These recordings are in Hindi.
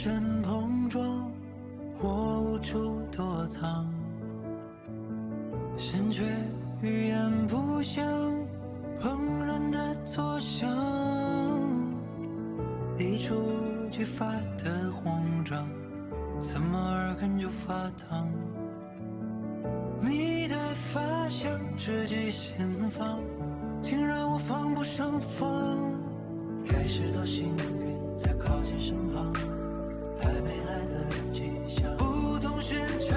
身碰撞，我无处躲藏，心却语言不详，砰然的作响，一触即发的慌张，怎么耳根就发烫？你的发香直击心房，竟让我防不胜防。开始多幸运，在靠近身旁，还没来得及想，不同寻常。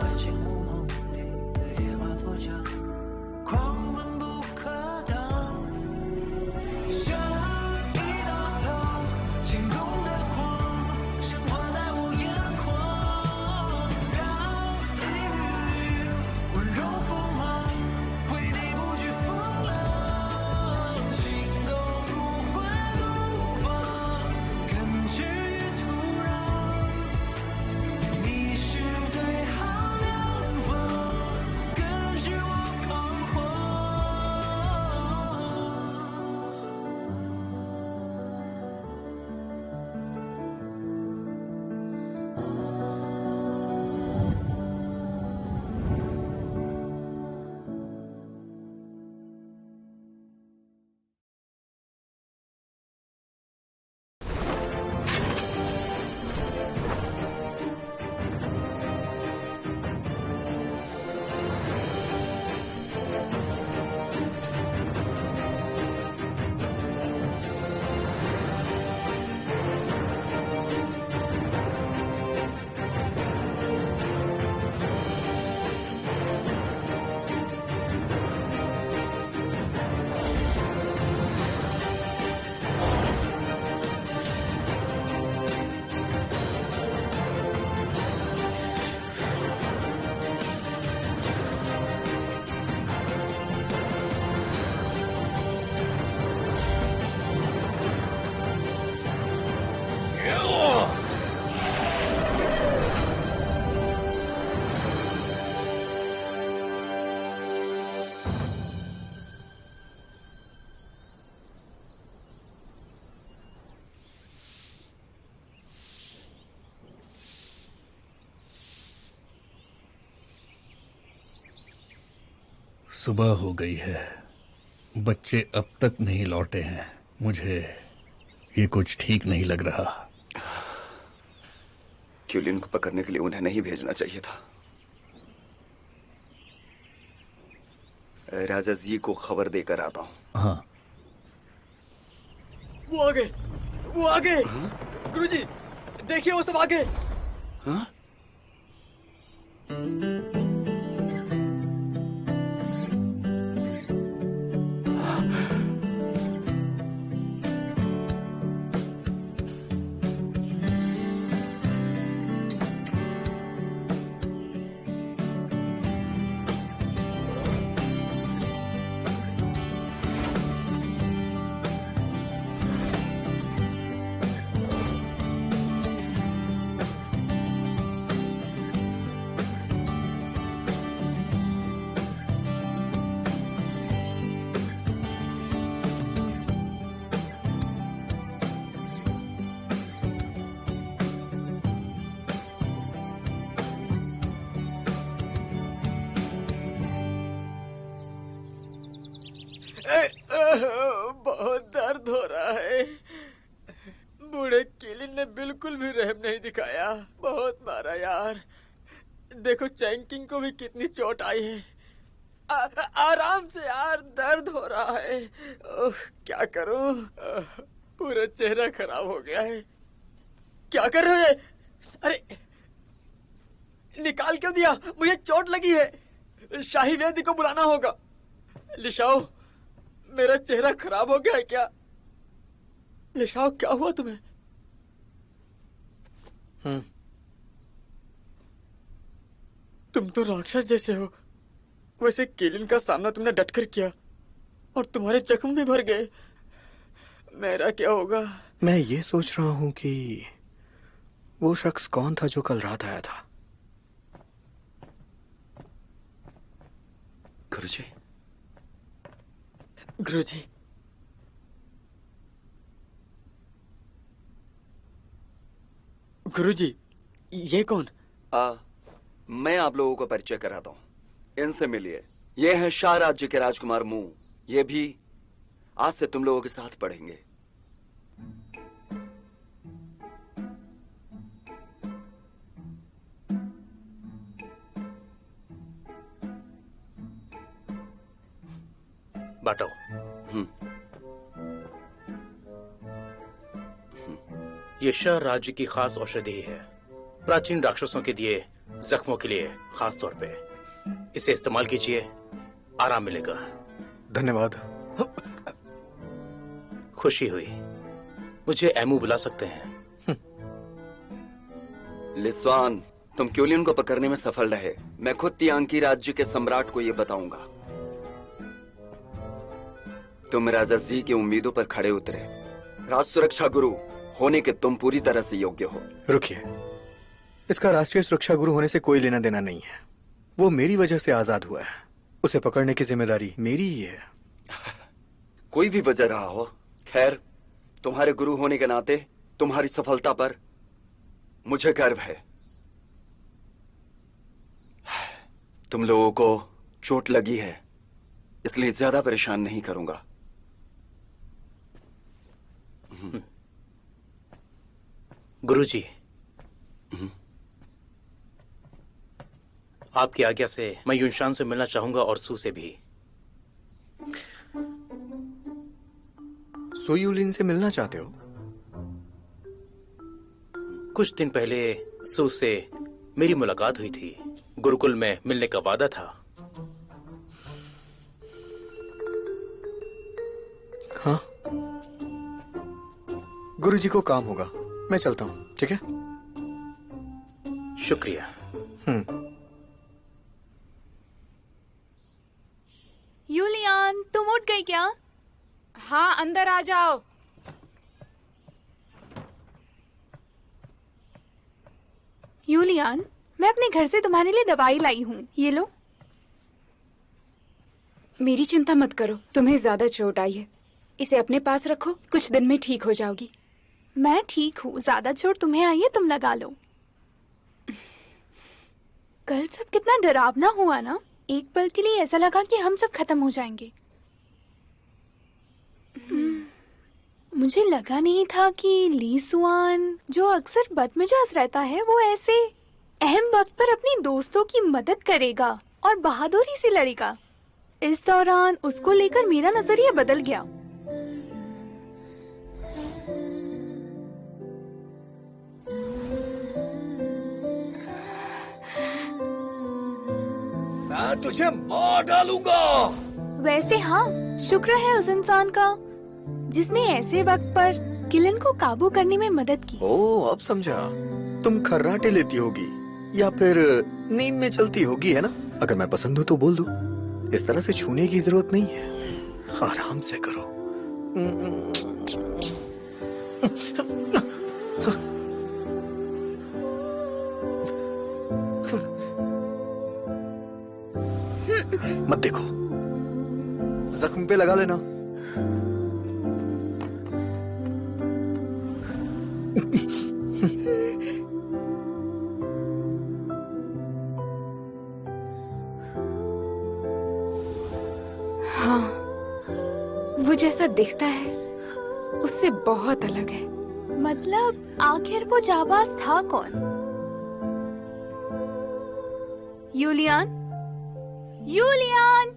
爱情无梦里的野马脱缰，狂奔不可当，像一道刀，心动的狂，升华在我眼眶，让一缕缕温柔锋芒，为你不惧风浪，心动不会怒放，根植于土壤，你是最好良方，根据我彷徨。सुबह हो गई है, बच्चे अब तक नहीं लौटे हैं। मुझे ये कुछ ठीक नहीं लग रहा। क्यूलिन को पकड़ने के लिए उन्हें नहीं भेजना चाहिए था। राजा जी को खबर देकर आता हूँ। हाँ। वो आ गए। गुरुजी, देखिए वो सब आ गए। हाँ? बहुत दर्द हो रहा है। बूढ़े किलिन ने बिल्कुल भी रहम नहीं दिखाया। बहुत मारा यार। देखो चैंकिंग को भी कितनी चोट आई है। आराम से यार, दर्द हो रहा है। क्या करूं? पूरा चेहरा खराब हो गया है। क्या कर रहे हो? अरे निकाल क्यों दिया? मुझे चोट लगी है। शाही वैद्य को बुलाना होगा। लिशाओ, मेरा चेहरा खराब हो गया है क्या? लिशाओ, क्या हुआ तुम्हें? तुम तो राक्षस जैसे हो। वैसे किलिन का सामना तुमने डटकर किया और तुम्हारे जख्म भी भर गए। मेरा क्या होगा? मैं ये सोच रहा हूँ कि वो शख्स कौन था जो कल रात आया था। गुरुजी, गुरुजी, गुरुजी, ये कौन? मैं आप लोगों को परिचय कराता हूँ। इनसे मिलिए। ये हैं शाह राज्य के राजकुमार मू। ये भी आज से तुम लोगों के साथ पढ़ेंगे। बांटो। ये शाह राज्य की खास औषधि है, प्राचीन राक्षसों के दिए जख्मों के लिए खास तौर पे। इसे इस्तेमाल कीजिए, आराम मिलेगा। धन्यवाद। खुशी हुई। मुझे एमू बुला सकते हैं। लिस्वान, तुम क्यूलियन को पकड़ने में सफल रहे। मैं खुद तियांकी राज्य के सम्राट को यह बताऊंगा। तुम राजा जी की उम्मीदों पर खड़े उतरे। राज सुरक्षा गुरु होने के तुम पूरी तरह से योग्य हो। रुकिए, इसका राष्ट्रीय सुरक्षा गुरु होने से कोई लेना देना नहीं है। वो मेरी वजह से आजाद हुआ है। उसे पकड़ने की जिम्मेदारी मेरी ही है। कोई भी वजह रहा हो, खैर, तुम्हारे गुरु होने के नाते तुम्हारी सफलता पर मुझे गर्व है। तुम लोगों को चोट लगी है, इसलिए ज्यादा परेशान नहीं करूंगा। गुरुजी, आपकी आज्ञा से मैं युनशान से मिलना चाहूंगा और सू से भी। सुयुलिन से मिलना चाहते हो? कुछ दिन पहले सू से मेरी मुलाकात हुई थी। गुरुकुल में मिलने का वादा था। हाँ, गुरुजी को काम होगा। मैं चलता हूँ, ठीक है? शुक्रिया। यूलियान, तुम उठ गई क्या? हाँ, अंदर आ जाओ। यूलियान, मैं अपने घर से तुम्हारे लिए दवाई लाई हूँ, ये लो। मेरी चिंता मत करो, तुम्हें ज्यादा चोट आई है। इसे अपने पास रखो, कुछ दिन में ठीक हो जाओगी। मैं ठीक हूँ, ज्यादा चोट तुम्हें आई है, तुम लगा लो। कल सब कितना डरावना हुआ ना। एक पल के लिए ऐसा लगा कि हम सब खत्म हो जाएंगे। मुझे लगा नहीं था कि ली सुआन, जो अक्सर बदमिजाज रहता है, वो ऐसे अहम वक्त पर अपनी दोस्तों की मदद करेगा और बहादुरी से लड़ेगा। इस दौरान उसको लेकर मेरा नजरिया बदल गया। मैं तुझे मार डालूंगा। वैसे हाँ, शुक्र है उस इंसान का जिसने ऐसे वक्त पर किलन को काबू करने में मदद की। ओह, अब समझा। तुम खर्राटे लेती होगी या फिर नींद में चलती होगी, है ना? अगर मैं पसंद हूँ तो बोल दो। इस तरह से छूने की जरूरत नहीं है। आराम से करो। मत देखो, जख्म पे लगा लेना। हाँ, वो जैसा दिखता है उससे बहुत अलग है। मतलब आखिर वो जाबाज था कौन? यूलियान, यूलियान,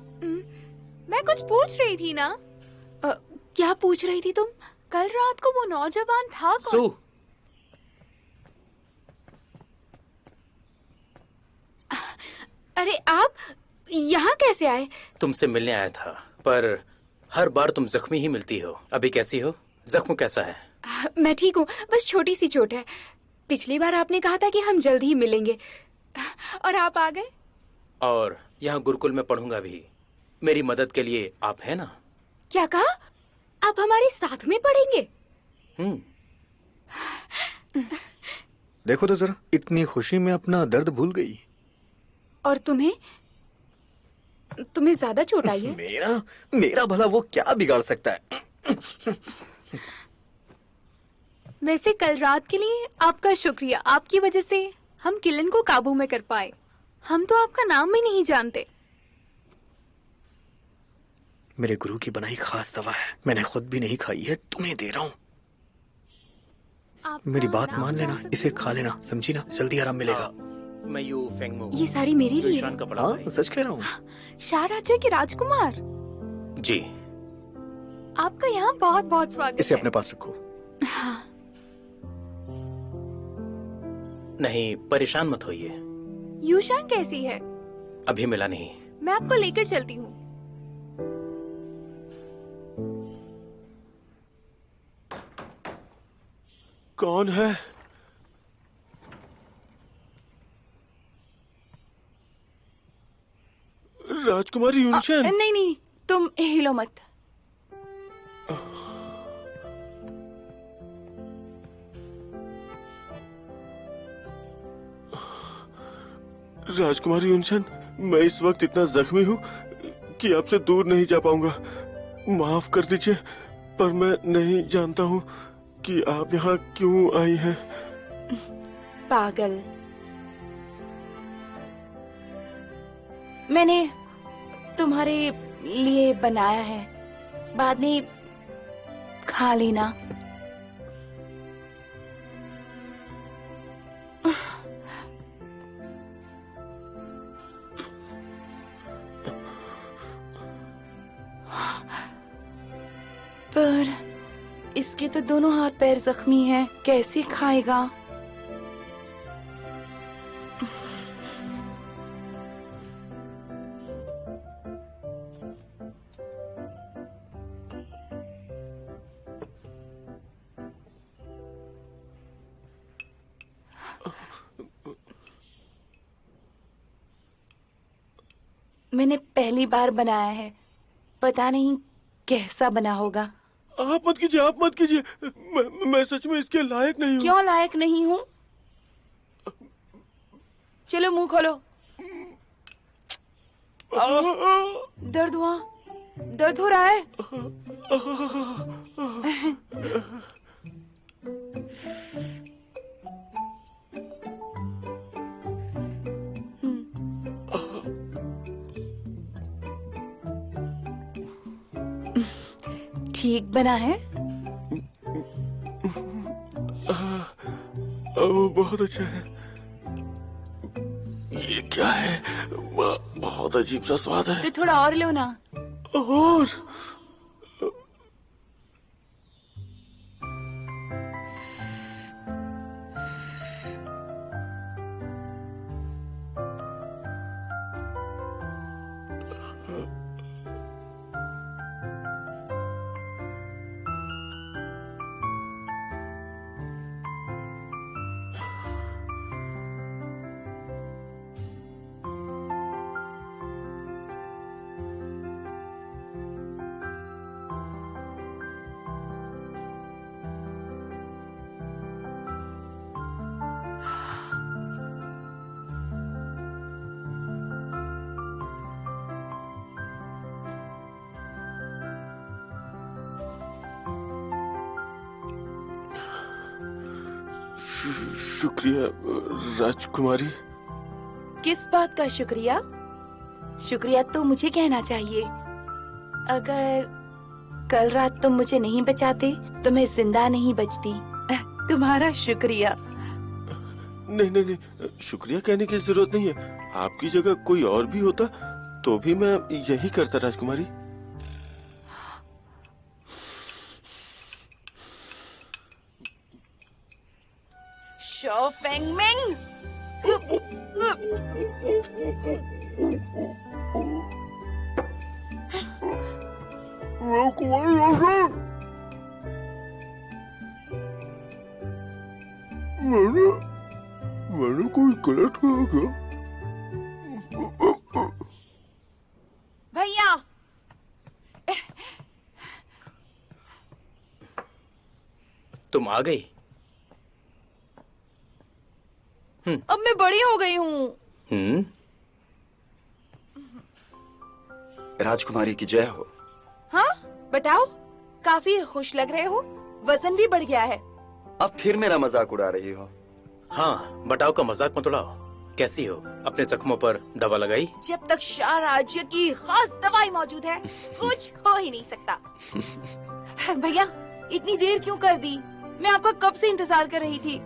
मैं कुछ पूछ रही थी ना। क्या पूछ रही थी तुम? कल रात को वो नौजवान था कौन? सू, अरे आप यहाँ कैसे आए? तुमसे मिलने आया था, पर हर बार तुम जख्मी ही मिलती हो। अभी कैसी हो? जख्म कैसा है? मैं ठीक हूँ, बस छोटी सी चोट है। पिछली बार आपने कहा था कि हम जल्द ही मिलेंगे और आप आ गए। और यहाँ गुरुकुल में पढ़ूंगा भी। मेरी मदद के लिए आप है ना? क्या कहा? आप हमारे साथ में पढ़ेंगे? देखो तो जरा, इतनी खुशी में अपना दर्द भूल गई। और तुम्हें ज्यादा चोट आई है? मेरा भला वो क्या बिगाड़ सकता है? वैसे कल रात के लिए आपका शुक्रिया। आपकी वजह से हम किलन को काबू में कर पाए। हम तो आपका नाम भी नहीं जानते। मेरे गुरु की बनाई खास दवा है, मैंने खुद भी नहीं खाई है, तुम्हें दे रहा हूँ। मेरी बात मान लेना, इसे खा लेना, समझी ना? जल्दी आराम मिलेगा। मैं यू फेंगमो। ये साड़ी मेरी लिए। ईशान का बड़ा हाँ, भाई। सच कह रहा हूँ। शाह राज्य के राजकुमार, जी। आपका यहाँ बहुत बहुत स्वागत इसे है। अपने पास रखो। नहीं, परेशान मत होइए। यूशान कैसी है? अभी मिला नहीं। मैं आपको लेकर चलती हूँ। कौन है? राजकुमारी यूनशन? नहीं नहीं, तुम हिलो मत। राजकुमारी यूनशन, मैं इस वक्त इतना जख्मी हूँ कि आपसे दूर नहीं जा पाऊंगा। माफ कर दीजिए, पर मैं नहीं जानता हूँ कि आप यहाँ क्यों आई हैं। पागल, मैंने तुम्हारे लिए बनाया है, बाद में खा लेना। पर इसके तो दोनों हाथ पैर जख्मी हैं, कैसे खाएगा? मैंने पहली बार बनाया है, पता नहीं कैसा बना होगा। आप मत कीजिए, आप मत कीजिए। मैं सच में इसके लायक नहीं हूँ। क्यों लायक नहीं हूँ? चलो मुंह खोलो। दर्द हुआ? दर्द हो रहा है? ठीक बना है? बहुत अच्छा है। ये क्या है? बहुत अजीब सा स्वाद है। तो थोड़ा और लो ना। और शुक्रिया राजकुमारी। किस बात का शुक्रिया? शुक्रिया तो मुझे कहना चाहिए। अगर कल रात तुम मुझे नहीं बचाते तो मैं जिंदा नहीं बचती। तुम्हारा शुक्रिया। नहीं नहीं नहीं, शुक्रिया कहने की जरूरत नहीं है। आपकी जगह कोई और भी होता तो भी मैं यही करता राजकुमारी। शो फेंगमेंग। मैंने कोई गलत कहा क्या? भैया, तुम आ गई? अब मैं बड़ी हो गई हूँ। राजकुमारी की जय हो। हाँ, बताओ। काफी खुश लग रहे हो, वजन भी बढ़ गया है। आप फिर मेरा मजाक उड़ा रही हो। हाँ, बटाव का मजाक मत उड़ाओ। कैसी हो? अपने जख्मों पर दवा लगाई? जब तक शाह राज्य की खास दवाई मौजूद है कुछ हो ही नहीं सकता। भैया इतनी देर क्यों कर दी? मैं आपका कब से इंतजार कर रही थी।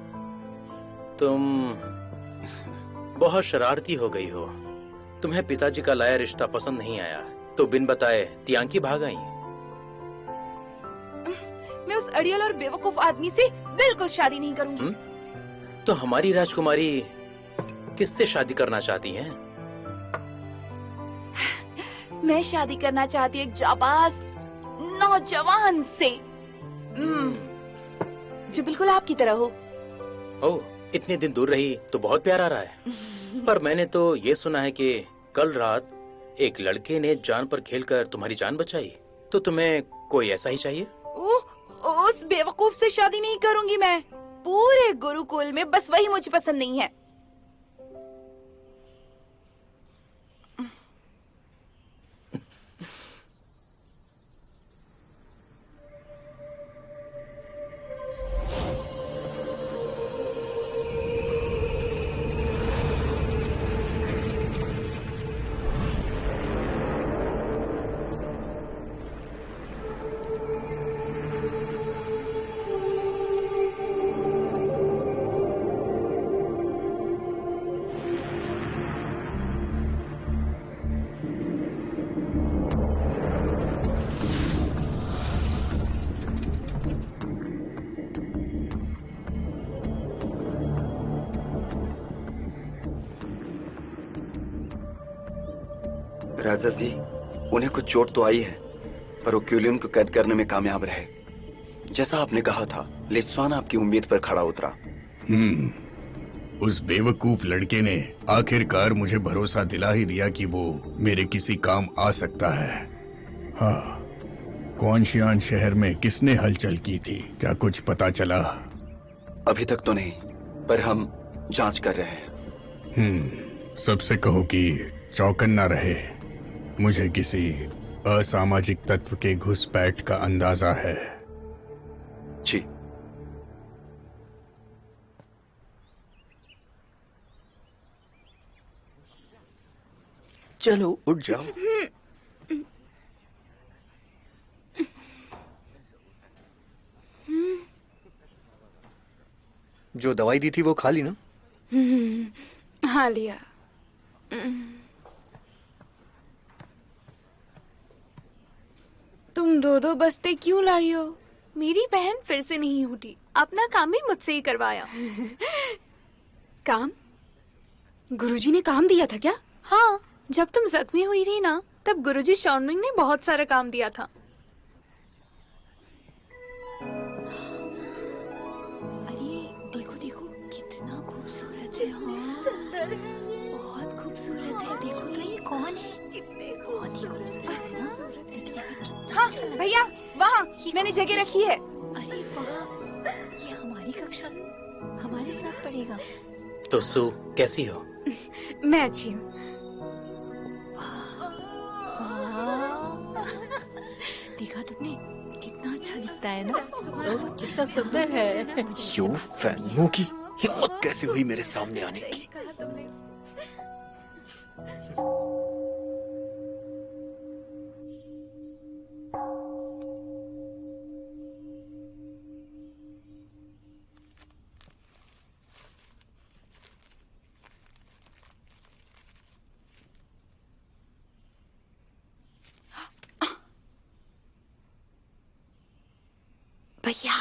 तुम बहुत शरारती हो गई हो। तुम्हें पिताजी का लाया रिश्ता पसंद नहीं आया तो बिन बताए तियांकी भाग आई। मैं उस अड़ियल और बेवकूफ आदमी से बिल्कुल शादी नहीं करूंगी। तो हमारी राजकुमारी किससे शादी करना चाहती हैं? मैं शादी करना चाहती एक जाबाज नौजवान से, जो बिल्कुल आपकी तरह हो। ओह, इतने दिन दूर रही तो बहुत प्यार आ रहा है। पर मैंने तो ये सुना है कि कल रात एक लड़के ने जान पर खेलकर तुम्हारी जान बचाई। तो तुम्हें कोई ऐसा ही चाहिए? उस बेवकूफ से शादी नहीं करूंगी मैं। पूरे गुरुकुल में बस वही मुझे पसंद नहीं है। राजा जी, उन्हें कुछ चोट तो आई है पर वो क्यूलियन को कैद करने में कामयाब रहे। जैसा आपने कहा था, लिस्वान आपकी उम्मीद पर खड़ा उतरा। उस बेवकूफ लड़के ने आखिरकार मुझे भरोसा दिला ही दिया कि वो मेरे किसी काम आ सकता है। हाँ, क्वानशियान शहर में किसने हलचल की थी, क्या कुछ पता चला? अभी तक तो नहीं, पर हम जांच कर रहे हैं। सबसे कहो कि चौकन न रहे। मुझे किसी असामाजिक तत्व के घुसपैठ का अंदाजा है। जी। चलो उठ जाओ। जो दवाई दी थी वो खा ली ना? हाँ लिया। तुम दो बस्ते क्यों लाई हो? मेरी बहन फिर से नहीं उठी। अपना काम भी मुझसे ही करवाया। काम? गुरुजी ने काम दिया था क्या? हाँ, जब तुम जख्मी हुई थी ना, तब गुरुजी शॉर्मिंग ने बहुत सारा काम दिया था। अरे देखो देखो कितना खूबसूरत है। हाँ, बहुत खूबसूरत है। देखो तो ये कौन है? बहुत ही खूबसूरत है ना? हाँ भैया, वहाँ मैंने जगह रखी है। अरे वाह, ये हमारी कक्षा हमारे साथ पढ़ेगा। तो सू कैसी हो? मैं अच्छी हूँ। देखा तुमने कितना अच्छा दिखता है ना? कितना सुंदर है। यो फैनियों की हिम्मत कैसे हुई मेरे सामने आने की? भैया,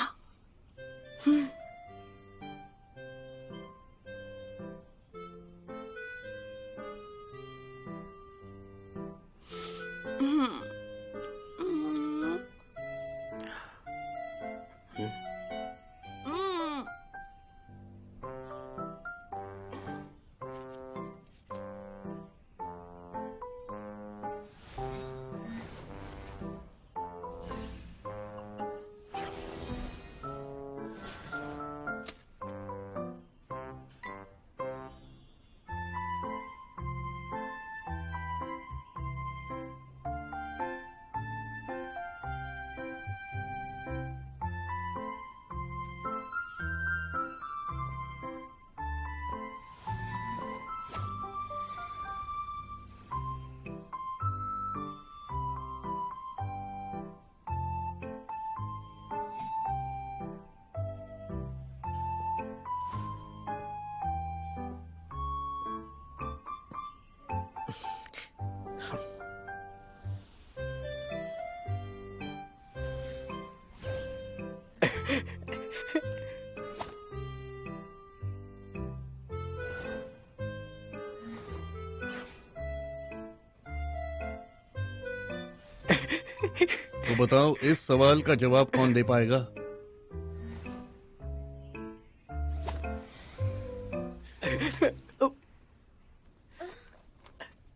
तो बताओ, इस सवाल का जवाब कौन दे पाएगा?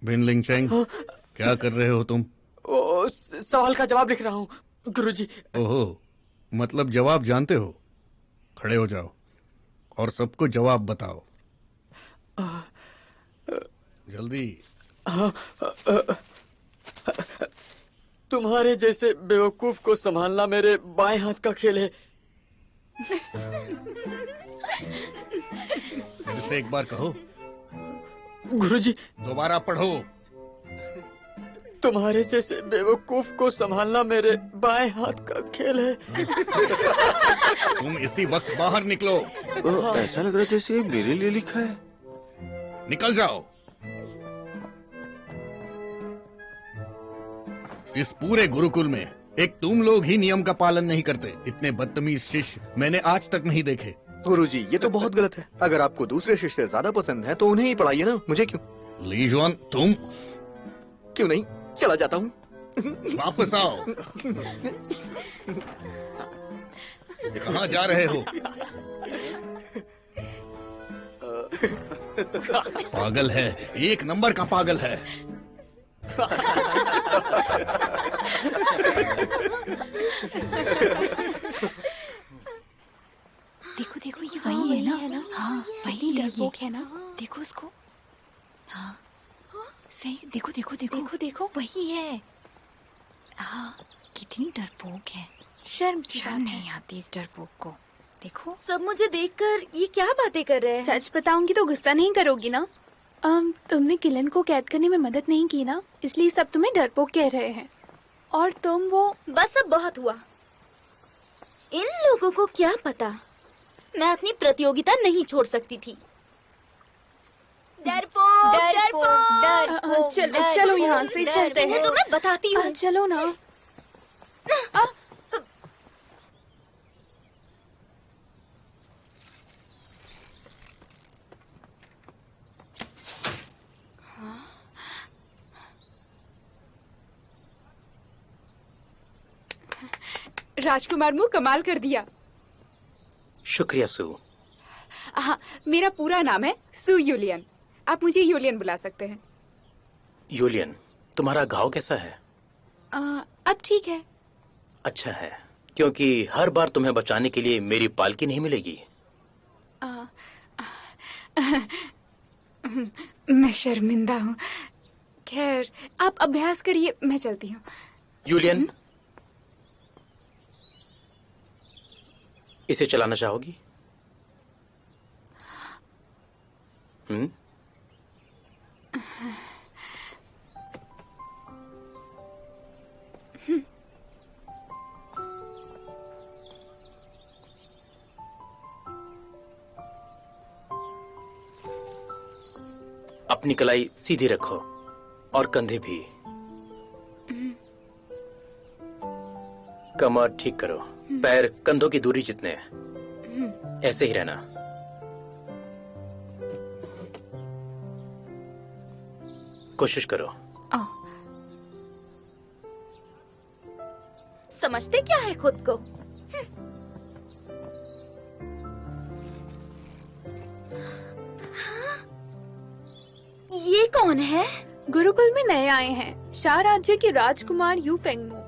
बिन लिंगचेंग, क्या कर रहे हो तुम? सवाल का जवाब लिख रहा हूँ गुरुजी। ओहो, मतलब जवाब जानते हो। खड़े हो जाओ और सबको जवाब बताओ, जल्दी। तुम्हारे जैसे बेवकूफ को संभालना मेरे बाएं हाथ का खेल है। फिर से एक बार कहो। गुरुजी, दोबारा पढ़ो। तुम्हारे जैसे बेवकूफ को संभालना मेरे बाएं हाथ का खेल है। तुम इसी वक्त बाहर निकलो। ऐसा लग रहा है जैसे ये मेरे लिए लिखा है। निकल जाओ। इस पूरे गुरुकुल में एक तुम लोग ही नियम का पालन नहीं करते। इतने बदतमीज शिष्य मैंने आज तक नहीं देखे। गुरुजी, ये तो बहुत गलत है। अगर आपको दूसरे शिष्य ज्यादा पसंद है तो उन्हें ही पढ़ाइए ना, मुझे क्यों? ली जुआन, तुम क्यों नहीं, चला जाता हूँ। वापस आओ। कहाँ जा रहे हो? पागल है, एक नंबर का पागल है। देखो देखो, ये वही है ना? हाँ वही है, डरपोक है ना? देखो उसको। हाँ सही, देखो देखो देखो देखो देखो, वही है। हाँ कितनी डरपोक है। शर्म की शर्म बात है। नहीं आती इस डरपोक को। देखो सब मुझे देखकर ये क्या बातें कर रहे हैं? सच बताऊंगी तो गुस्सा नहीं करोगी ना? तुमने किलन को कैद करने में मदद नहीं की ना, इसलिए सब तुम्हें डरपोक कह रहे हैं। और तुम वो बस अब बहुत हुआ। इन लोगों को क्या पता, मैं अपनी प्रतियोगिता नहीं छोड़ सकती थी। डरपोक, डरपोक, चलो यहाँ से चलते हैं। तो मैं बताती हूँ। चलो ना। राजकुमार मुंह कमाल कर दिया। शुक्रिया सू। हाँ, मेरा पूरा नाम है सू यूलियन। आप मुझे यूलियन बुला सकते हैं। यूलियन, तुम्हारा घाव कैसा है? अब ठीक है। अच्छा है, क्योंकि हर बार तुम्हें बचाने के लिए मेरी पालकी नहीं मिलेगी। मैं शर्मिंदा हूँ। खैर, आप अभ्यास करिए, मैं चलती हूँ। यूलियन, इसे चलाना चाहोगी? अपनी कलाई सीधी रखो और कंधे भी। कमर ठीक करो, पैर कंधों की दूरी जितने, ऐसे ही रहना। कोशिश करो। समझते क्या है खुद को? ये कौन है? गुरुकुल में नए आए हैं, शाह राज्य के राजकुमार यू पेंगमू।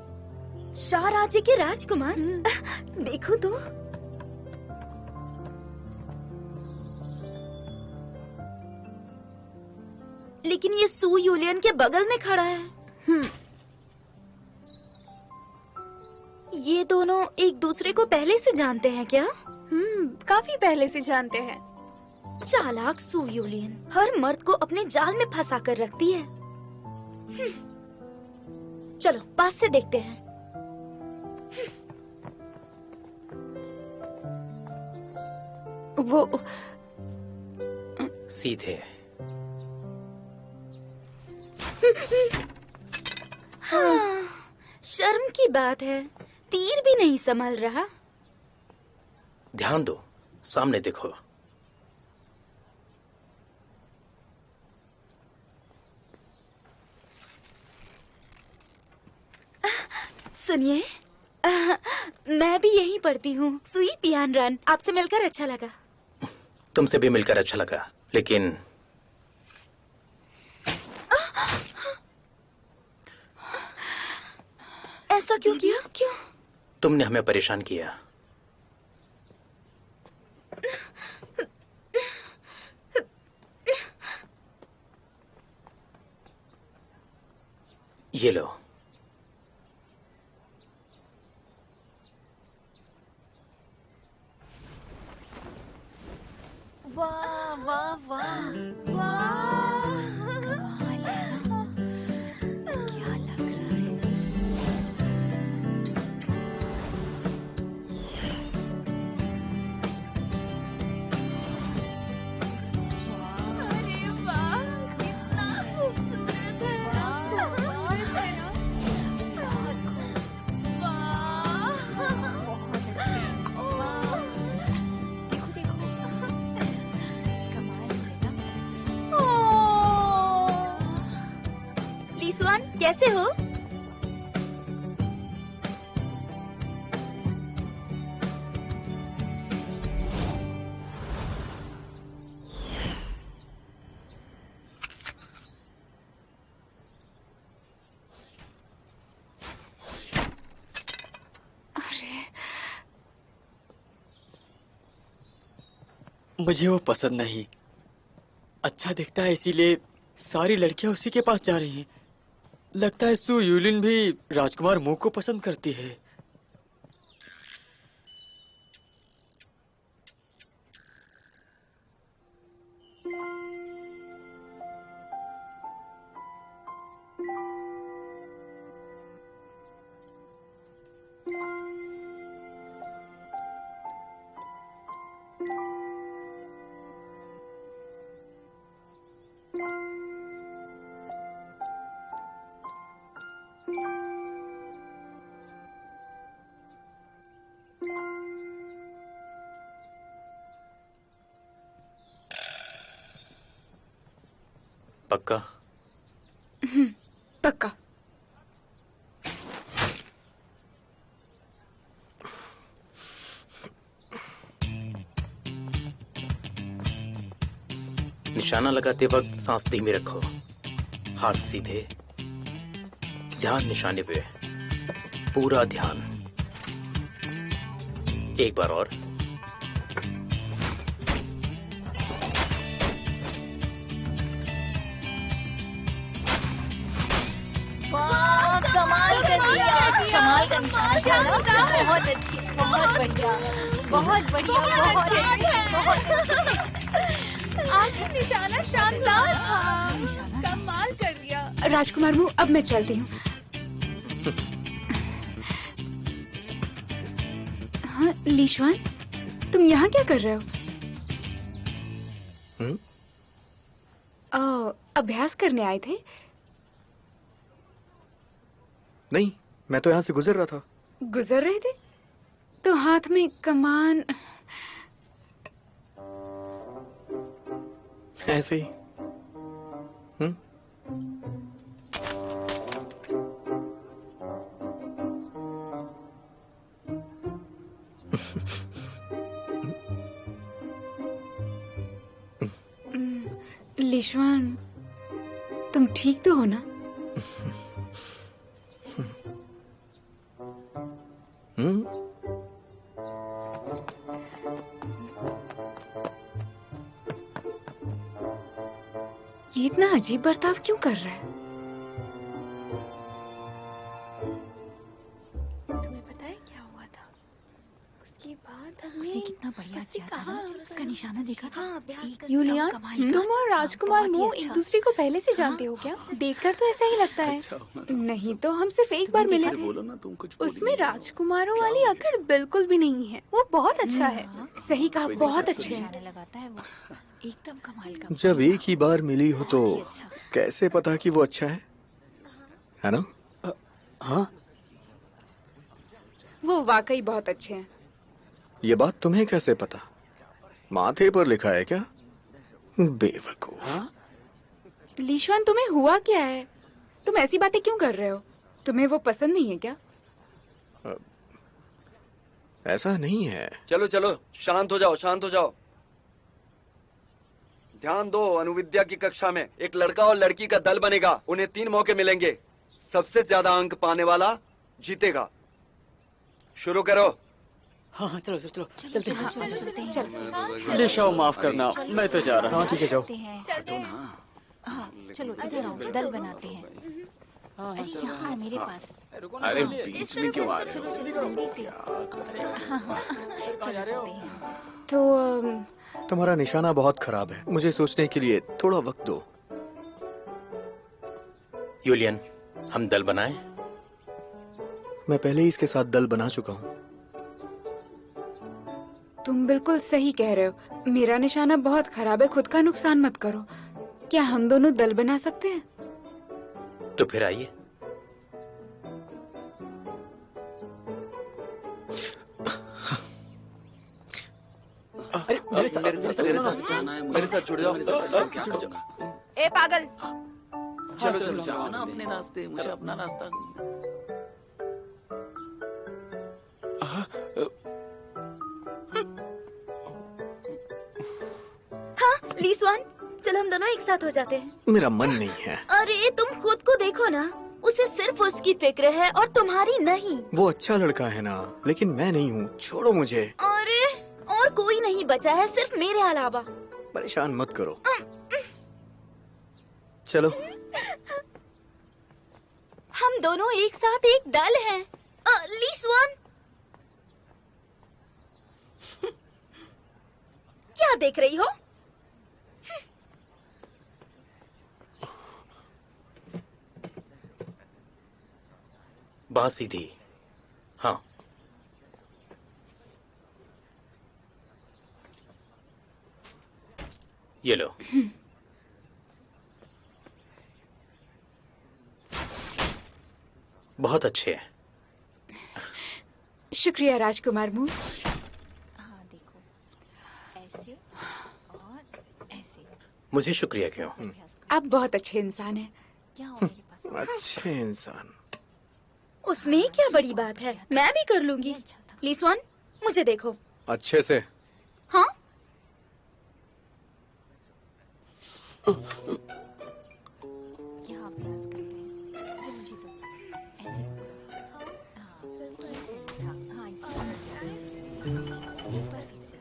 शाह राज्य के राजकुमार? देखो तो। लेकिन ये सू यूलियन के बगल में खड़ा है। ये दोनों एक दूसरे को पहले से जानते हैं क्या? काफी पहले से जानते हैं। चालाक सू यूलियन हर मर्द को अपने जाल में फंसा कर रखती है। चलो पास से देखते हैं। वो सीधे। हाँ, शर्म की बात है, तीर भी नहीं संभल रहा। ध्यान दो, सामने देखो। सुनिए, मैं भी यहीं पढ़ती हूँ, सुई पियान रन। आपसे मिलकर अच्छा लगा। तुमसे भी मिलकर अच्छा लगा, लेकिन ऐसा क्यों किया? क्यों? तुमने हमें परेशान किया। ये लो। वाह वाह वाह वाह, कमाल है ना? क्या लग रहा है? अरे वाह, कितना खूबसूरत है ना? खूबसूरत है ना? बहुत खूब। वाह, बहुत अच्छे। वाह, देखो देखो, कमाल है ना? ओह, लीसुआन कैसे हो? मुझे वो पसंद नहीं। अच्छा दिखता है इसीलिए सारी लड़कियां उसी के पास जा रही हैं। लगता है सू यूलिन भी राजकुमार मू को पसंद करती है। पक्का? पक्का। निशाना लगाते वक्त सांस धीमी रखो, हाथ सीधे, ध्यान निशाने पे, पूरा ध्यान। एक बार और। वाह, कमाल कर दिया, कमाल का निशाना। बहुत अच्छी, बहुत बढ़िया, बहुत बढ़िया, बहुत अच्छी। आखिर निशाना शानदार था, कमाल कर दिया। राजकुमार मू, अब मैं चलती हूँ। हाँ लीशवान, तुम यहाँ क्या कर रहे हो? अभ्यास करने आए थे? नहीं, मैं तो यहाँ से गुजर रहा था। गुजर रहे थे तो हाथ में कमान? ऐसे ही। लीशवान, तुम ठीक तो हो ना? ये इतना अजीब बर्ताव क्यों कर रहा है? तुम्हें पता है क्या हुआ था? उसके बाद हमने कितना बढ़िया किया था ना? उसका निशाना देखा था? यूलियन, तुम और राजकुमार मू एक दूसरे को पहले से जानते हो क्या? देखकर तो ऐसा ही लगता है। नहीं तो हम सिर्फ एक बार मिले थे। उसमें राजकुमारों वाली अकड़ बिल्कुल भी नहीं है। वो बहुत अच्छा है। सही कहा, बहुत अच्छे हैं। लगाता है वो, एकदम कमाल का। जब एक ही बार मिली हो तो कैसे पता कि वो अच्छा है ना? हाँ, वो वाकई बहुत अच्छे हैं। ये बात तुम्हें कैसे पता? माथे पर लिखा है क्या? बेवकूफ। लीशवान, तुम्हें हुआ क्या है? तुम ऐसी बातें क्यों कर रहे हो? तुम्हें वो पसंद नहीं है क्या? ऐसा नहीं है। चलो चलो, शांत हो जाओ, शांत हो जाओ। ध्यान दो, अनुविद्या की कक्षा में एक लड़का और लड़की का दल बनेगा। उन्हें 3 मौके मिलेंगे। सबसे ज्यादा अंक पाने वाला जीतेगा। शुरू करो। हाँ चलो चलो चलो चलते हैं। निशा माफ करना, मैं तो जा रहा हूँ। ठीक है, जाओ। हाँ चलो इधर आओ, दल बनाते हैं। अरे यहाँ मेरे पास। अरे बीच में क्यों आ रहे चलो हो? चलो जल्दी से। चलो चलते हैं। तो तुम्हारा निशाना बहुत खराब है, मुझे सोचने के लिए थोड़ा वक्त दो। यूलियन, हम दल बनाएं? मैं पहले ही इसके साथ दल बना चुका हूँ। तुम बिल्कुल सही कह रहे हो। मेरा निशाना बहुत खराब है, खुद का नुकसान मत करो। क्या हम दोनों दल बना सकते हैं? तो फिर आइए। अरे मेरे साथ जुड़ जाओ। ए पागल, चलो चलो जाओ ना अपने रास्ते, मुझे अपना रास्ता। हाँ लीसवान, चलो हम दोनों एक साथ हो जाते हैं। मेरा मन नहीं है। अरे तुम खुद को देखो ना, उसे सिर्फ उसकी फिक्र है और तुम्हारी नहीं। वो अच्छा लड़का है ना, लेकिन मैं नहीं हूँ। छोड़ो मुझे। अरे और कोई नहीं बचा है सिर्फ मेरे अलावा। परेशान मत करो। चलो। हम दोनों एक साथ एक दल हैं। लीसवान, क्या देख रही हो? बात सीधी। हाँ, ये लो। बहुत अच्छे हैं। शुक्रिया राजकुमार मू। हाँ देखो, ऐसे और ऐसे। मुझे शुक्रिया क्यों? आप बहुत अच्छे इंसान हैं। क्या हो मेरे पास? अच्छे इंसान। उसमें क्या बड़ी बात है, मैं भी कर लूंगी। लीसवान, मुझे देखो। अच्छे से। हाँ क्या अभ्यास करते हैं? अरे मुझे तो ऐसे। हाँ बिल्कुल ऐसे ही था। हाँ एक बार फिर से।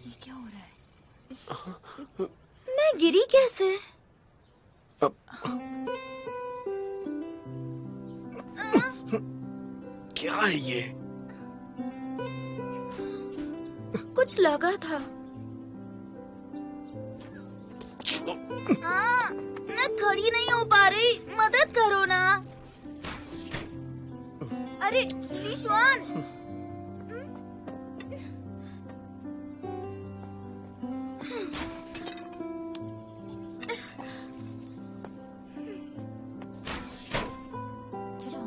ये क्या हो रहा है? मैं गिरी कैसे? क्या है ये? कुछ लगा था। मैं खड़ी नहीं हो पा रही, मदद करो ना। अरे लीशवान,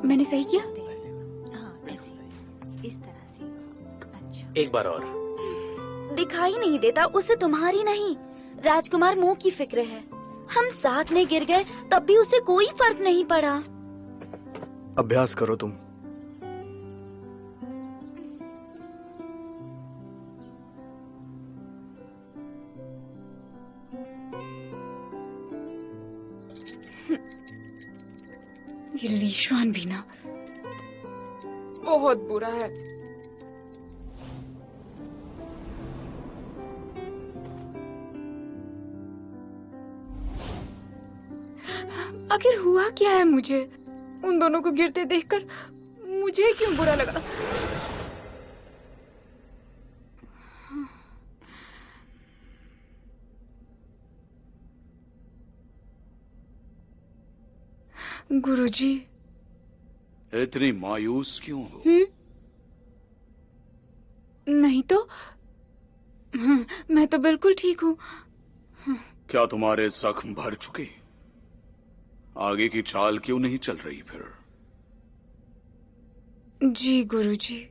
मैंने सही किया? हाँ ऐसे, इस तरह से। अच्छा। एक बार और। दिखाई नहीं देता, उसे तुम्हारी नहीं राजकुमार मुंह की फिक्र है। हम साथ में गिर गए तब भी उसे कोई फर्क नहीं पड़ा। अभ्यास करो तुम। ये लीशवान भी ना बहुत बुरा है। आखिर हुआ क्या है मुझे? उन दोनों को गिरते देखकर मुझे क्यों बुरा लगा? गुरुजी। इतनी मायूस क्यों हो? नहीं तो मैं तो बिल्कुल ठीक हूँ। क्या तुम्हारे जख्म भर चुके? आगे की चाल क्यों नहीं चल रही फिर? जी गुरुजी।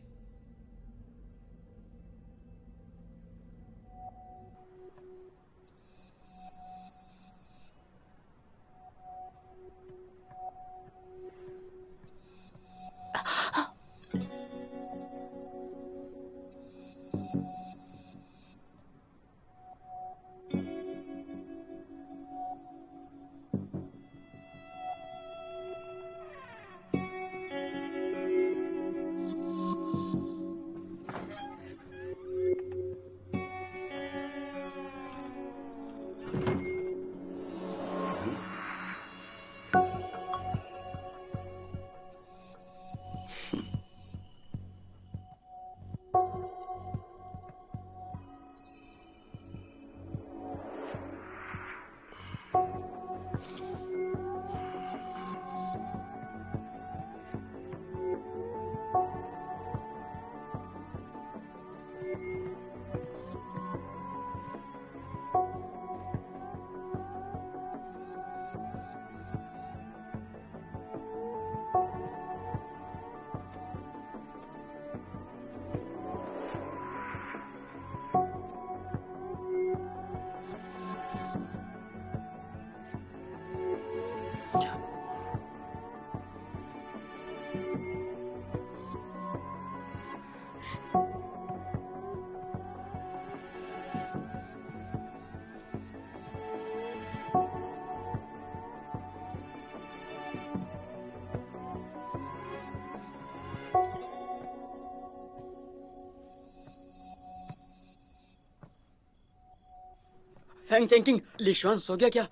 फैंग चेंकिंग, लिशुआन सो गया क्या?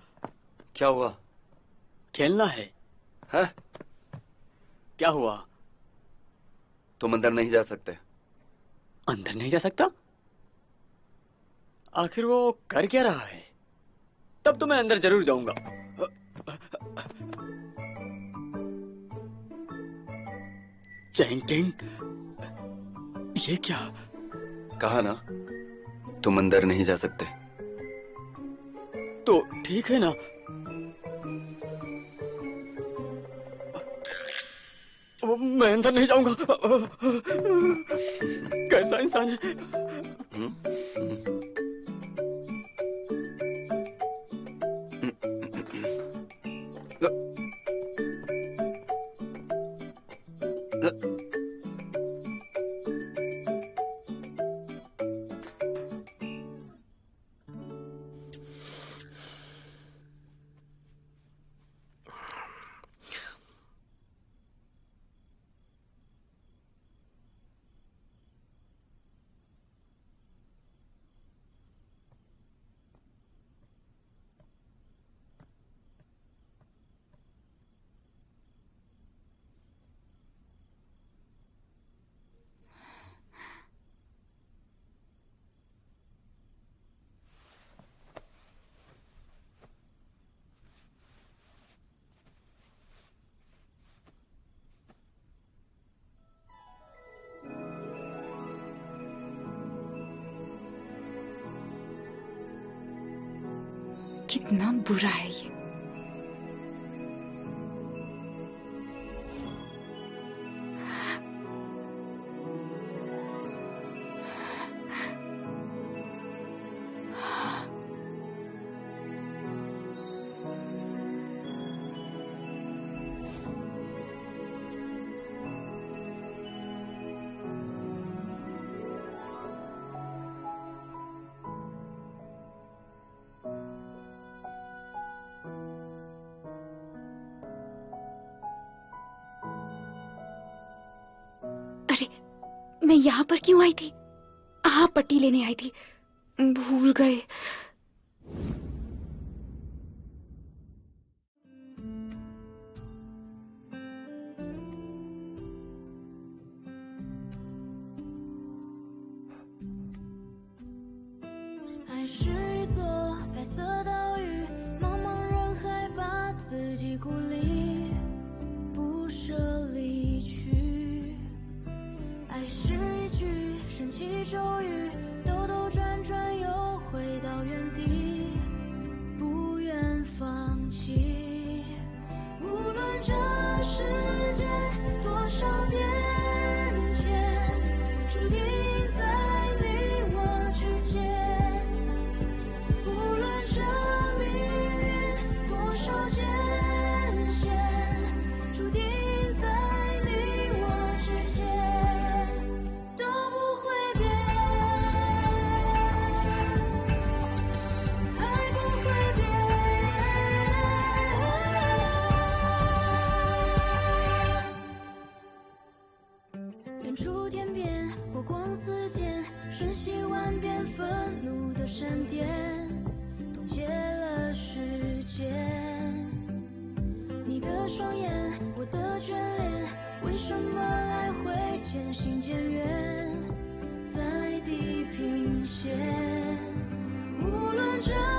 क्या हुआ? खेलना है। क्या हुआ? तुम अंदर नहीं जा सकते। अंदर नहीं जा सकता? आखिर वो कर क्या रहा है? तब तो मैं अंदर जरूर जाऊंगा। चेंकिंग, ये क्या? कहा ना, तुम अंदर नहीं जा सकते। तो ठीक है ना। मैं अंदर नहीं जाऊंगा। कैसा इंसान है? कितना बुरा है ये। मैं यहाँ पर क्यों आई थी? हाँ, पट्टी लेने आई थी, भूल गए।无论这